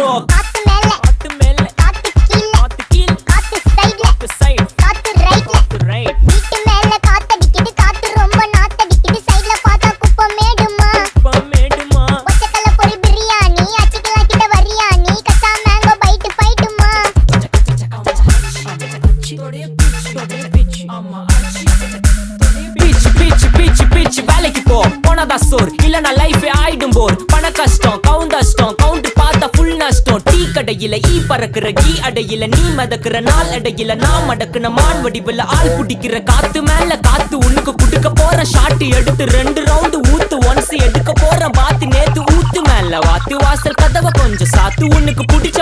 போ. காத்து மேல காத்து மேல காத்து கீழ காத்து கீழ காத்து சைடுல காத்து சைடு காத்து ரைட்ல காத்து ரைட். வீட்டு மேல காத்தடிக்குது காத்து ரொம்ப நாத்தடிக்குது சைடுல பார்த்தா குப்பமேடுமா குப்பமேடுமா. ஒச்சக்கல்ல பொரி பிரியாணி அச்சிக்கலாம் கிட்ட வரியாணி கச்சா மேங்கோ பைட் ஃபைட்டுமா. பீச் வேலைக்கு போ போனதா சோர் இல்லனா லைஃபே ஆயிடும் போர். பண கஷ்டம் கவுண்டஷ்டம் கவுண்டர் பார்த்தா ஃபுல் நஷ்டம். டீ கடையில ஈ பறக்குற கீ அடையில நீ மதக்குற நாள் அடையில நான் மடக்குன மான் வடிவுல ஆள் குடிக்கிற. காத்து மேல காத்து உனக்கு குடுக்க போற ஷாட் எடுத்து 2 ரவுண்டு ஊத்து ஒன்ஸ் எடுக்க போற பாத்து நேத்து ஊத்து மேல வாத்து வாசல் கதவை கொஞ்சம் சாத்து உனக்கு பிடிச்ச